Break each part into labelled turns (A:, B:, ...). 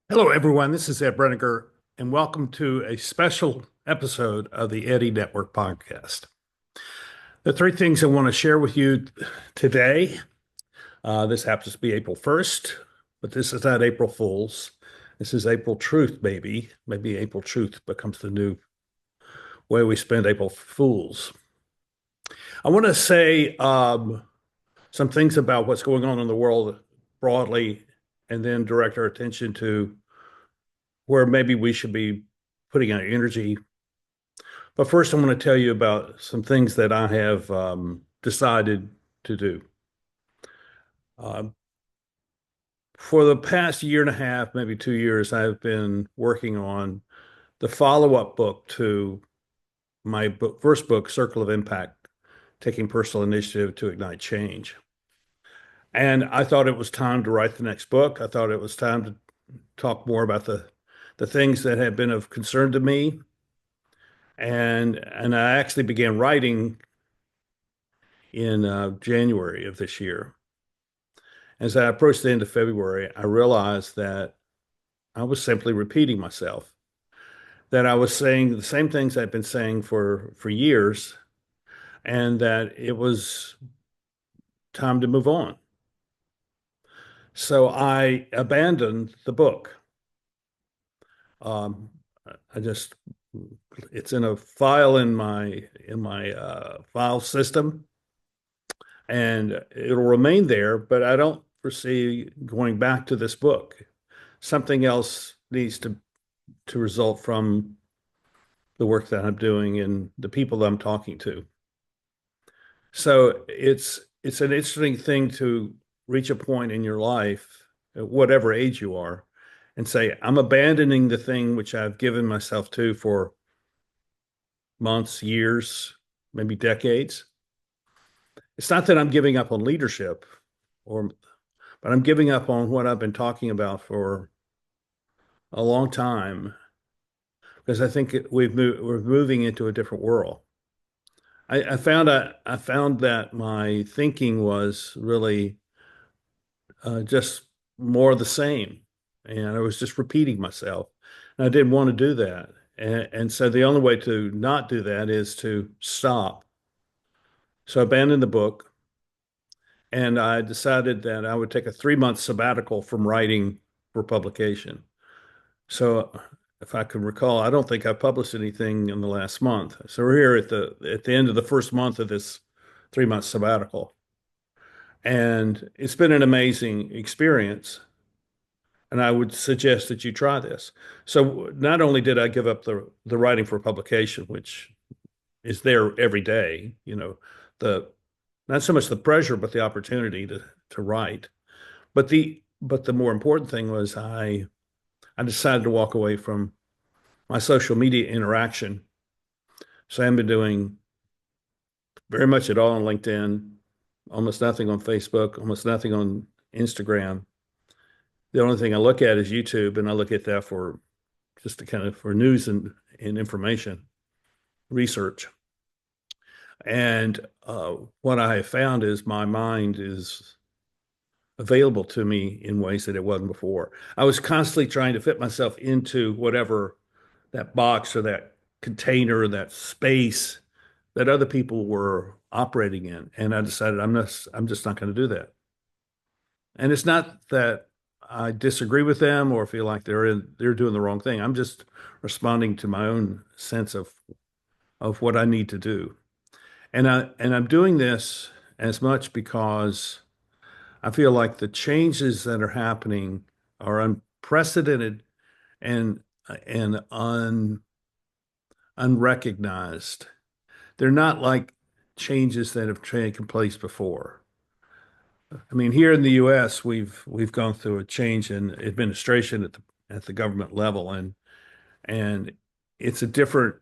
A: Hello, everyone. This is Ed Brenegar, and welcome to a special episode of the Eddy Network podcast. The three things I want to share with you today. This happens to be April 1st, but this is not April Fool's. This is April Truth, maybe. Maybe April Truth becomes the new way we spend April Fools. I want to say some things about what's going on in the world broadly, and then direct our attention to where maybe we should be putting our energy. But first, I want to tell you about some things that I have decided to do. Uh, for the past year and a half, maybe 2 years, I've been working on the follow-up book to my first book, Circle of Impact, Taking Personal Initiative to Ignite Change. And I thought it was time to write the next book. I thought it was time to talk more about the things that have been of concern to me. And I actually began writing in January of this year. As I approached the end of February, I realized that I was simply repeating myself, that I was saying the same things I've been saying for years, and that it was time to move on. So I abandoned the book. Um, I just it's in a file in my file system, and it'll remain there, but I don't foresee going back to this book. Something else needs to result from the work that I'm doing and the people that I'm talking to. So it's an interesting thing to reach a point in your life, at whatever age you are, and say, I'm abandoning the thing which I've given myself to for months, years, maybe decades. It's not that I'm giving up on leadership or but I'm giving up on what I've been talking about for a long time because I think we're moving into a different world. I found that my thinking was really just more of the same, and I was just repeating myself. And I didn't want to do that, and so the only way to not do that is to stop. So I abandoned the book, and I decided that I would take a 3 month sabbatical from writing for publication. So if I can recall, I don't think I published anything in the last month. So we're here at the end of the first month of this 3 month sabbatical. And it's been an amazing experience. And I would suggest that you try this. So not only did I give up the writing for publication, which is there every day, the not so much the pressure, but the opportunity to write. But the more important thing was I decided to walk away from my social media interaction. So I haven't been doing very much at all on LinkedIn, almost nothing on Facebook, almost nothing on Instagram. The only thing I look at is YouTube, and I look at that for just to kind of for news and information, research. And what I have found is my mind is available to me in ways that it wasn't before. I was constantly trying to fit myself into whatever that box or that container, that space that other people were operating in. And I decided I'm just not going to do that. And it's not that I disagree with them or feel like they're doing the wrong thing. I'm just responding to my own sense of what I need to do. And I'm doing this as much because I feel like the changes that are happening are unprecedented and and unrecognized. They're not like changes that have taken place before. I mean, here in the U.S., we've gone through a change in administration at the government level, and it's a different.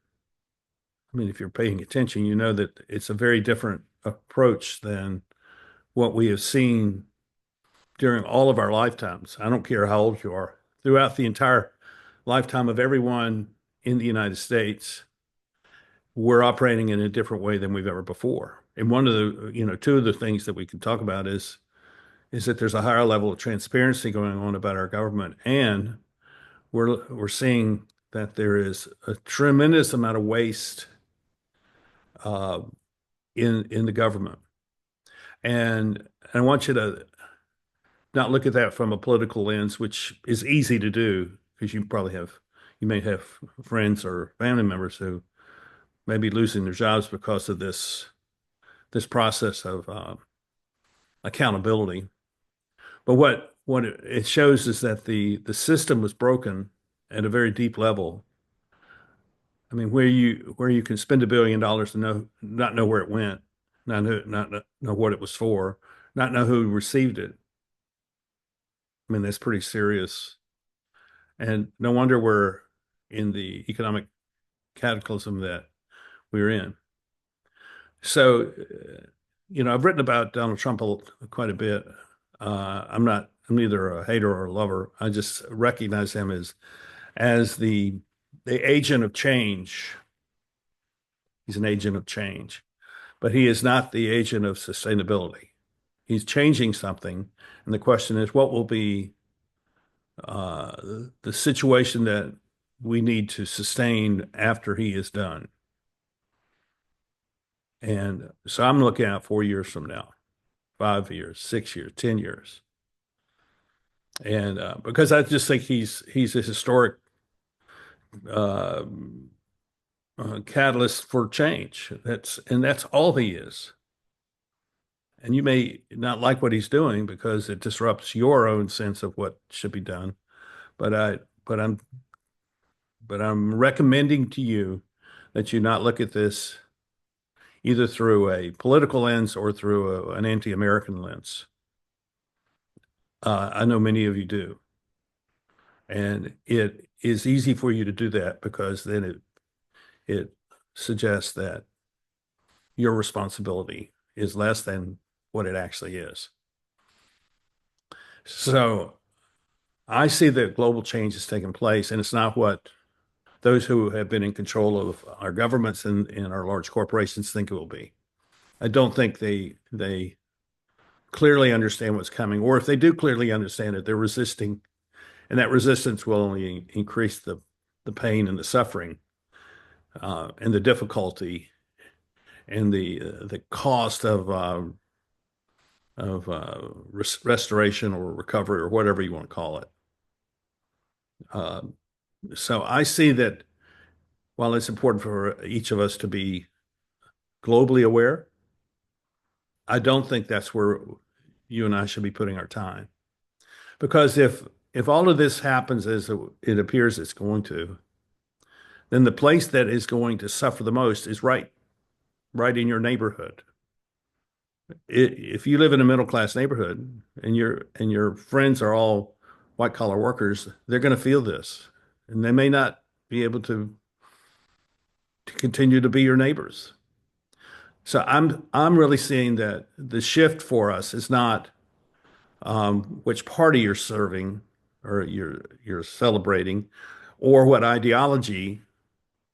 A: I mean, if you're paying attention, you know that it's a very different approach than what we have seen during all of our lifetimes. I don't care how old you are, throughout the entire lifetime of everyone in the United States, we're operating in a different way than we've ever before. And one of two of the things that we can talk about is that there's a higher level of transparency going on about our government, and we're seeing that there is a tremendous amount of waste uh, in the government, and I want you to not look at that from a political lens, which is easy to do because you may have friends or family members who may be losing their jobs because of this process of accountability. But what it shows is that the system was broken at a very deep level. I mean, where you can spend $1 billion and not know where it went, not know what it was for, not know who received it. I mean, that's pretty serious. And no wonder we're in the economic cataclysm that we're in. So, I've written about Donald Trump quite a bit. I'm neither a hater or a lover. I just recognize him as the agent of change. He's an agent of change, but he is not the agent of sustainability. He's changing something, and the question is, what will be uh, the situation that we need to sustain after he is done? And so I'm looking at 4 years from now, 5 years, 6 years, 10 years. And because I just think he's a historic uh, catalyst for change. That's all he is. And you may not like what he's doing because it disrupts your own sense of what should be done. But I but I'm but I'm recommending to you that you not look at this either through a political lens or through an anti-American lens. I know many of you do. And it is easy for you to do that because then it suggests that your responsibility is less than what it actually is. So I see that global change is taking place, and it's not what those who have been in control of our governments and our large corporations think it will be. I don't think they clearly understand what's coming, or if they do clearly understand it, they're resisting, and that resistance will only increase the pain and the suffering and the difficulty and the cost of restoration or recovery or whatever you want to call it. Uh, so I see that while it's important for each of us to be globally aware, I don't think that's where you and I should be putting our time. Because if all of this happens as it appears it's going to, then the place that is going to suffer the most is right in your neighborhood. If you live in a middle class neighborhood and your friends are all white collar workers, they're going to feel this, and they may not be able to continue to be your neighbors. So I'm really seeing that the shift for us is not which party you're serving or you're celebrating, or what ideology.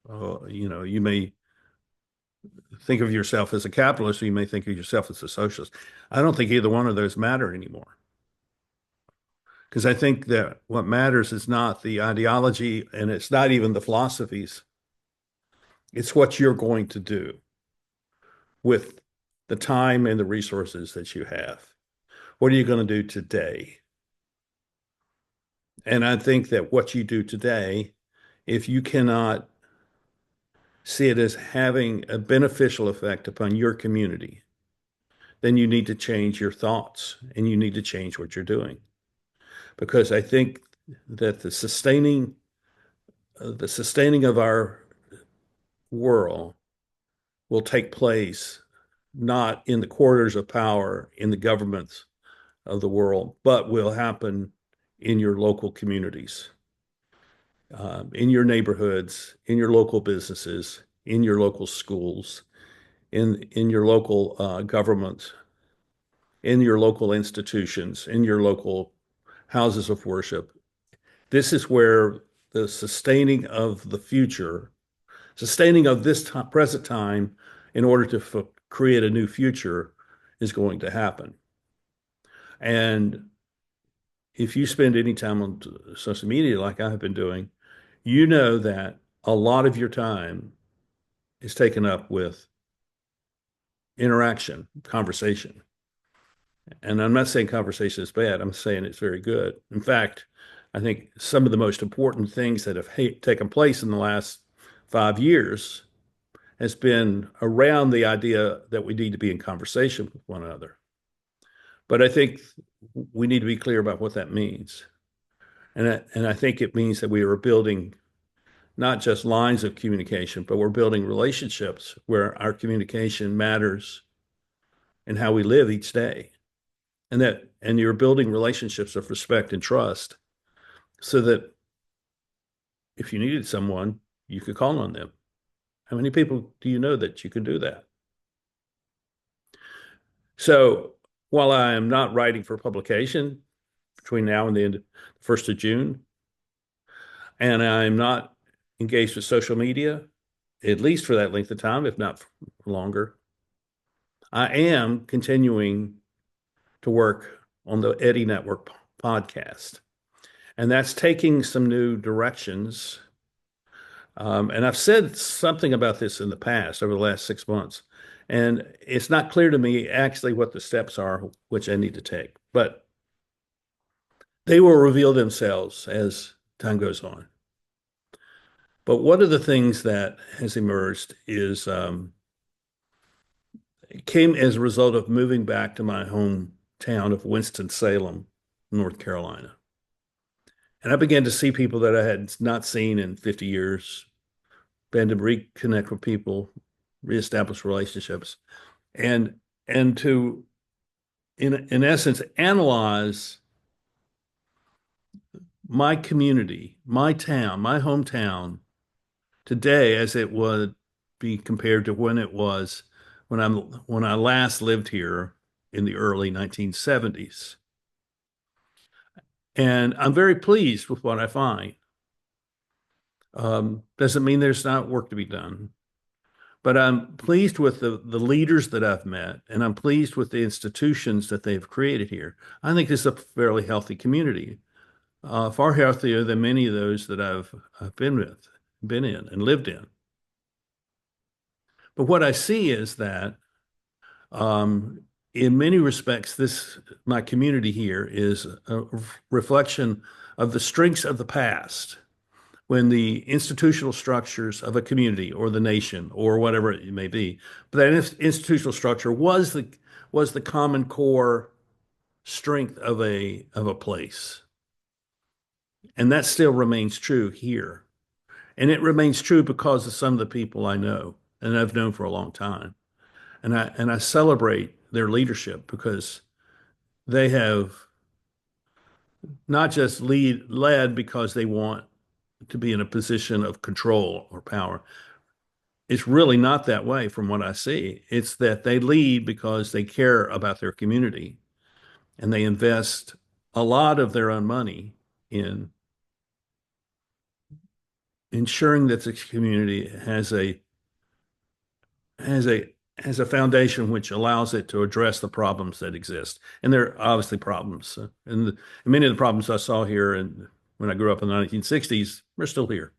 A: You may think of yourself as a capitalist, or you may think of yourself as a socialist. I don't think either one of those matter anymore. Because I think that what matters is not the ideology and it's not even the philosophies. It's what you're going to do with the time and the resources that you have. What are you going to do today? And I think that what you do today, if you cannot see it as having a beneficial effect upon your community, then you need to change your thoughts and you need to change what you're doing. Because I think that the sustaining of our world will take place not in the corridors of power in the governments of the world, but will happen in your local communities, in your neighborhoods, in your local businesses, in your local schools, in your local government, in your local institutions, in your local houses of worship. This is where the sustaining of this present time in order to create a new future is going to happen. And if you spend any time on social media like I have been doing, you know that a lot of your time is taken up with interaction, conversation. And I'm not saying conversation is bad. I'm saying it's very good. In fact, I think some of the most important things that have taken place in the last 5 years has been around the idea that we need to be in conversation with one another. But I think we need to be clear about what that means. And I think it means that we are building not just lines of communication, but we're building relationships where our communication matters and how we live each day. And you're building relationships of respect and trust so that if you needed someone, you could call on them. How many people do you know that you can do that? So while I am not writing for publication between now and the end, 1st of June, and I'm not engaged with social media, at least for that length of time, if not longer, I am continuing to work on the Eddy Network podcast. And that's taking some new directions. And I've said something about this in the past over the last 6 months. And it's not clear to me actually what the steps are which I need to take, but they will reveal themselves as time goes on. But one of the things that has emerged is it came as a result of moving back to my hometown of Winston-Salem, North Carolina. And I began to see people that I had not seen in 50 years, began to reconnect with people, reestablish relationships, and to in essence analyze my community, my town, my hometown today as it would be compared to when it was when I last lived here in the early 1970s. And I'm very pleased with what I find. Doesn't mean there's not work to be done, but I'm pleased with the leaders that I've met, and I'm pleased with the institutions that they've created here. I think it's a fairly healthy community, far healthier than many of those that I've been in, and lived in. But what I see is that, in many respects, my community here is a reflection of the strengths of the past when the institutional structures of a community or the nation or whatever it may be, but that institutional structure was the common core strength of a place, and that still remains true here, and it remains true because of some of the people I know and I've known for a long time, and I celebrate their leadership because they have not just led because they want to be in a position of control or power. It's really not that way from what I see. It's that they lead because they care about their community and they invest a lot of their own money in ensuring that the community has a has a foundation which allows it to address the problems that exist. And there are obviously problems. And many of the problems I saw here and when I grew up in the 1960s are still here,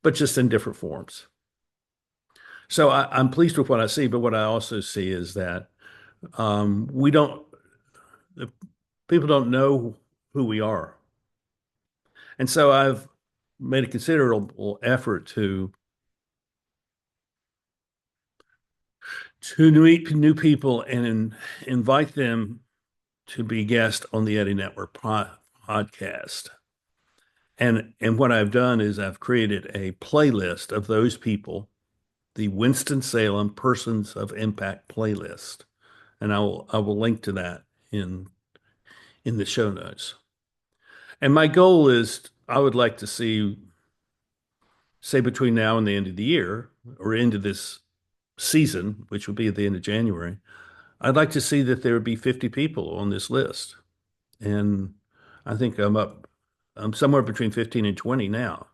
A: but just in different forms. So I'm pleased with what I see, but what I also see is that we don't, the people don't know who we are. And so I've made a considerable effort to meet new people and invite them to be guests on the Eddy Network podcast. And what I've done is I've created a playlist of those people, the Winston-Salem Persons of Impact playlist. And I will link to that in the show notes. And my goal is I would like to see, say between now and the end of the year or into this season, which will be at the end of January, I'd like to see that there would be 50 people on this list. And I think I'm somewhere between 15 and 20 now.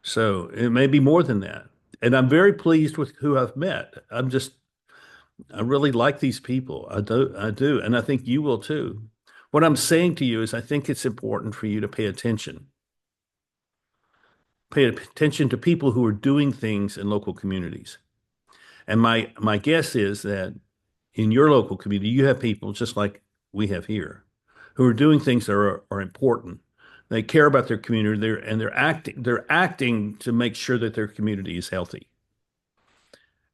A: So it may be more than that. And I'm very pleased with who I've met. I really like these people. I do. And I think you will too. What I'm saying to you is I think it's important for you to pay attention. Pay attention to people who are doing things in local communities. And my guess is that in your local community, you have people just like we have here who are doing things that are important. They care about their community, they're acting to make sure that their community is healthy.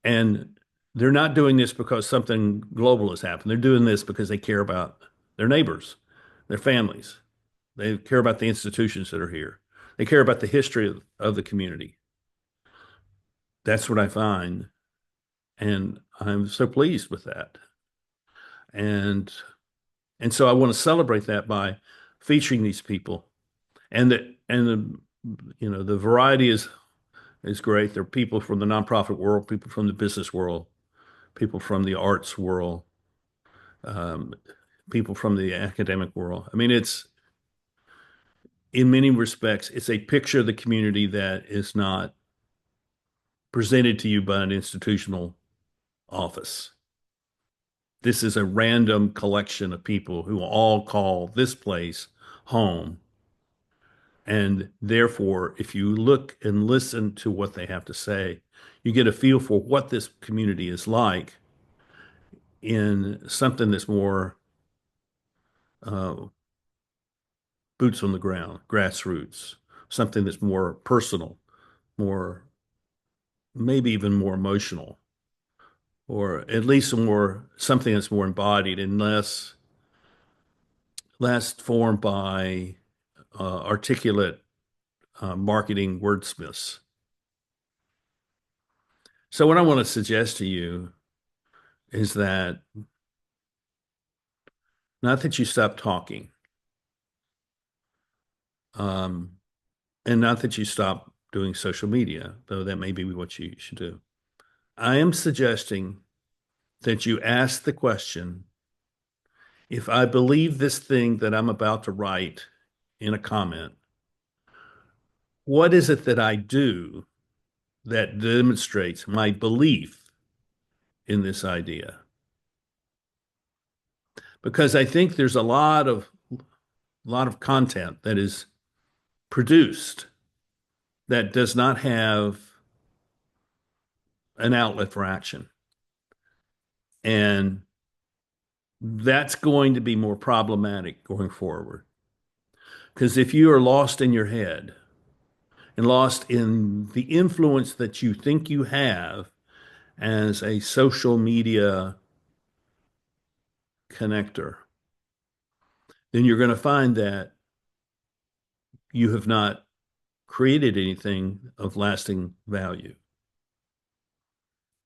A: And they're not doing this because something global has happened. They're doing this because they care about their neighbors, their families. They care about the institutions that are here. They care about the history of the community. That's what I find. And I'm so pleased with that. And so I want to celebrate that by featuring these people. The variety is great. There are people from the nonprofit world, people from the business world, people from the arts world, um, people from the academic world. I mean, it's in many respects, it's a picture of the community that is not presented to you by an institutional office. This is a random collection of people who all call this place home. And therefore, if you look and listen to what they have to say, you get a feel for what this community is like in something that's more uh, boots on the ground, grassroots, something that's more personal, more, maybe even more emotional, or at least more something that's more embodied and less formed by articulate marketing wordsmiths. So what I want to suggest to you is that not that you stop talking, um, and not that you stop doing social media, though that may be what you should do. I am suggesting that you ask the question, if I believe this thing that I'm about to write in a comment, what is it that I do that demonstrates my belief in this idea? Because I think there's a lot of content that is produced that does not have an outlet for action. And that's going to be more problematic going forward. Because if you are lost in your head and lost in the influence that you think you have as a social media connector, then you're going to find that you have not created anything of lasting value.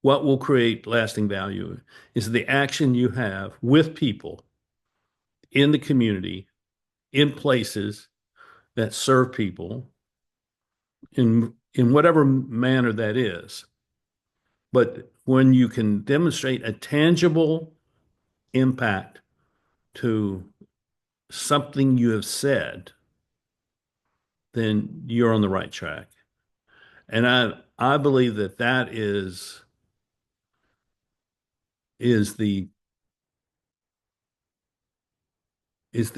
A: What will create lasting value is the action you have with people in the community, in places that serve people in whatever manner that is. But when you can demonstrate a tangible impact to something you have said, then you're on the right track. And I believe that that is the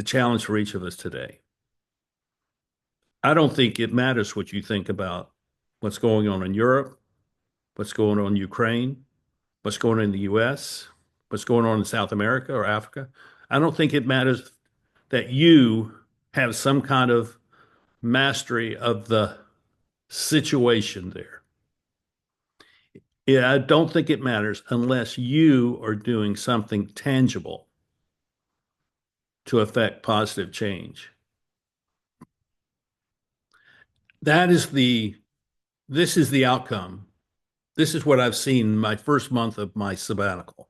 A: challenge for each of us today. I don't think it matters what you think about what's going on in Europe, what's going on in Ukraine, what's going on in the US, what's going on in South America or Africa. I don't think it matters that you have some kind of mastery of the situation there. Yeah, I don't think it matters unless you are doing something tangible to affect positive change. That is this is the outcome. This is what I've seen in my first month of my sabbatical.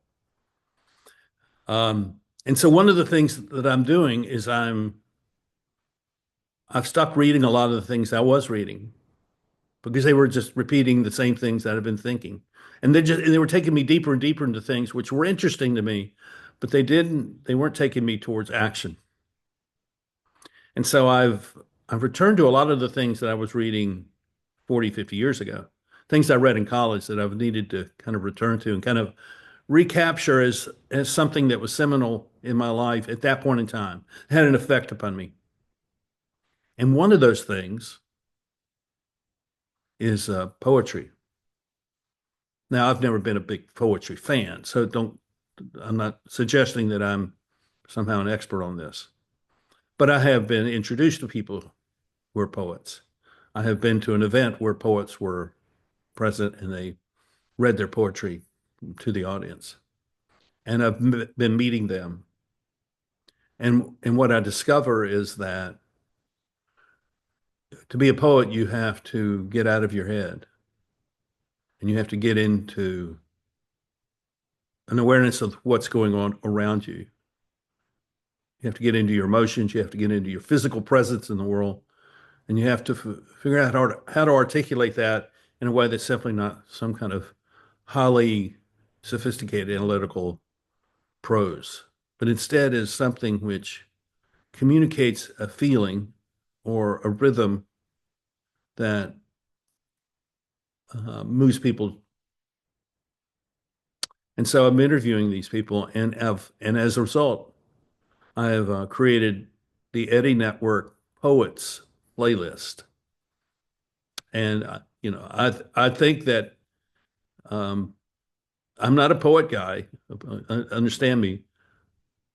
A: And so one of the things that I'm doing is I've stopped reading a lot of the things I was reading because they were just repeating the same things that I've been thinking. And they were taking me deeper and deeper into things which were interesting to me, but they weren't taking me towards action. And so I've returned to a lot of the things that I was reading 40, 50 years ago, things I read in college that I've needed to kind of return to and kind of recapture as something that was seminal in my life at that point in time. It had an effect upon me. And one of those things is poetry. Now, I've never been a big poetry fan, so I'm not suggesting that I'm somehow an expert on this, but I have been introduced to people who are poets. I have been to an event where poets were present and they read their poetry to the audience. And I've been meeting them. And what I discover is that to be a poet, you have to get out of your head and you have to get into an awareness of what's going on around you. You have to get into your emotions. You have to get into your physical presence in the world. And you have to figure out how to articulate that in a way that's simply not some kind of highly sophisticated analytical prose, but instead is something which communicates a feeling or a rhythm that moves people. And so I'm interviewing these people, and as a result, I have created the Eddy Network Poets playlist. And I think that um, I'm not a poet guy, understand me,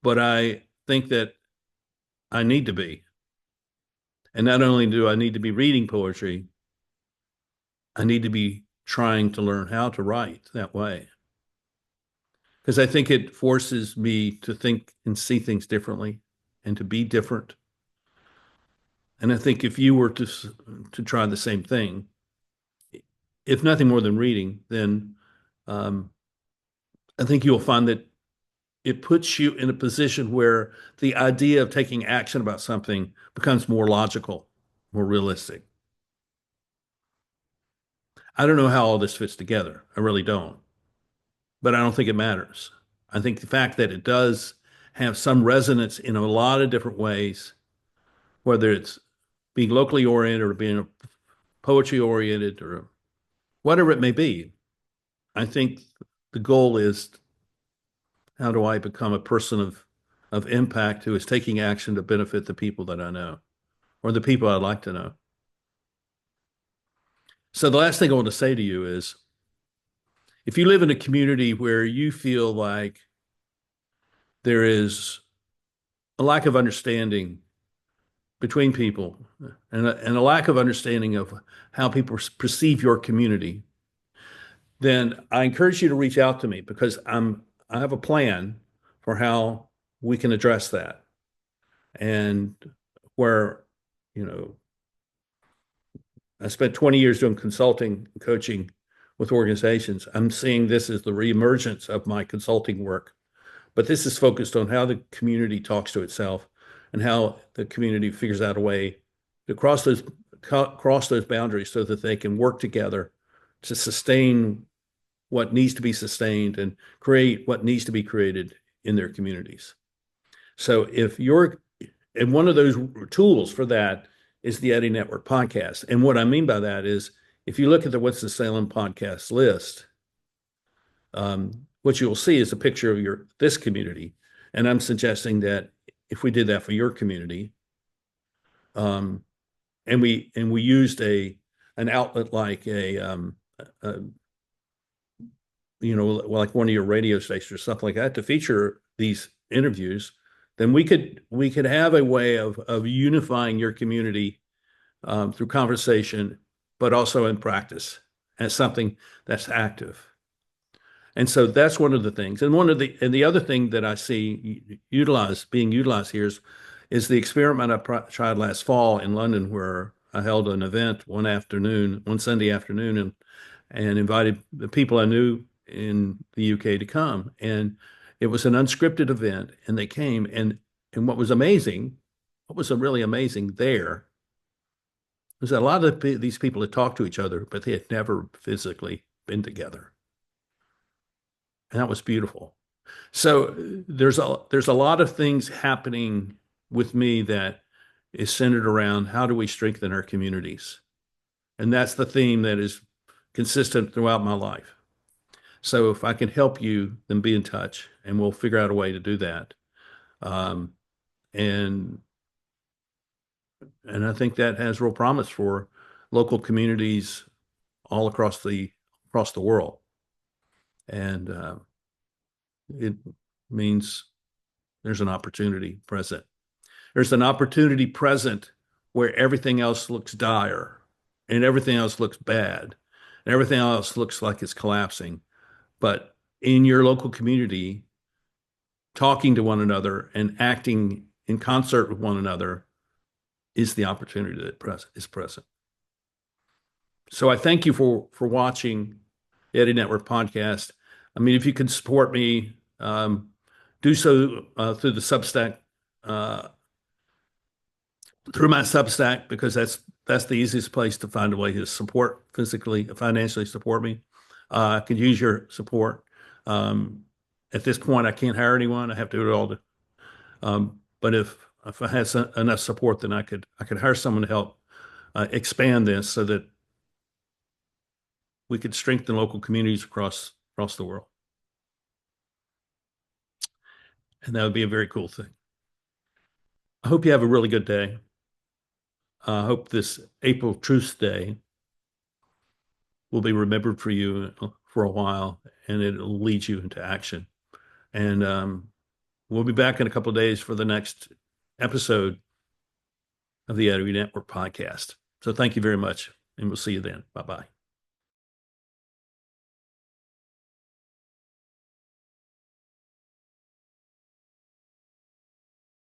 A: but I think that I need to be. And not only do I need to be reading poetry, I need to be trying to learn how to write that way. Because I think it forces me to think and see things differently and to be different. And I think if you were to try the same thing, if nothing more than reading, then um, I think you'll find that it puts you in a position where the idea of taking action about something becomes more logical, more realistic. I don't know how all this fits together. I really don't. But I don't think it matters. I think the fact that it does have some resonance in a lot of different ways, whether it's being locally oriented or being poetry oriented or whatever it may be, I think the goal is how do I become a person of impact who is taking action to benefit the people that I know or the people I'd like to know. So the last thing I want to say to you is if you live in a community where you feel like there is a lack of understanding between people and a lack of understanding of how people perceive your community, then I encourage you to reach out to me because I have a plan for how we can address that. And where, you know, I spent 20 years doing consulting and coaching with organizations. I'm seeing this as the reemergence of my consulting work. But this is focused on how the community talks to itself and how the community figures out a way to cross those boundaries so that they can work together to sustain what needs to be sustained and create what needs to be created in their communities. So and one of those tools for that is the Eddy Network podcast. And what I mean by that is if you look at the What's the Salem podcast list, what you'll see is a picture of this community. And I'm suggesting that if we did that for your community, um, and we used an outlet like a like one of your radio stations or something like that to feature these interviews, then we could have a way of unifying your community through conversation, but also in practice as something that's active. And so that's one of the things. And the other thing that I see being utilized here is the experiment I tried last fall in London, where I held an event one Sunday afternoon, and invited the people I knew in the UK to come. And it was an unscripted event, and they came. And what was really amazing there was that a lot of these people had talked to each other, but they had never physically been together. And that was beautiful. So there's a lot of things happening with me that is centered around how do we strengthen our communities? And that's the theme that is consistent throughout my life. So if I can help you, then be in touch and we'll figure out a way to do that. Um, and and I think that has real promise for local communities all across the world. And it means there's an opportunity present. There's an opportunity present where everything else looks dire and everything else looks bad and everything else looks like it's collapsing. But in your local community, talking to one another and acting in concert with one another is the opportunity that is present. So I thank you for watching the Eddy Network podcast. I mean, if you can support me, do so through the Substack, uh, through my Substack, because that's the easiest place to find a way to support physically, financially support me. I could use your support. Um, at this point, I can't hire anyone. I have to do it all. But if I had enough support, then I could hire someone to help expand this so that we could strengthen local communities across the world, and that would be a very cool thing. I hope you have a really good day. I hope this April Truth Day will be remembered for you for a while, and it'll lead you into action. And we'll be back in a couple of days for the next episode of the Eddy Network podcast. So thank you very much, and we'll see you then. Bye bye.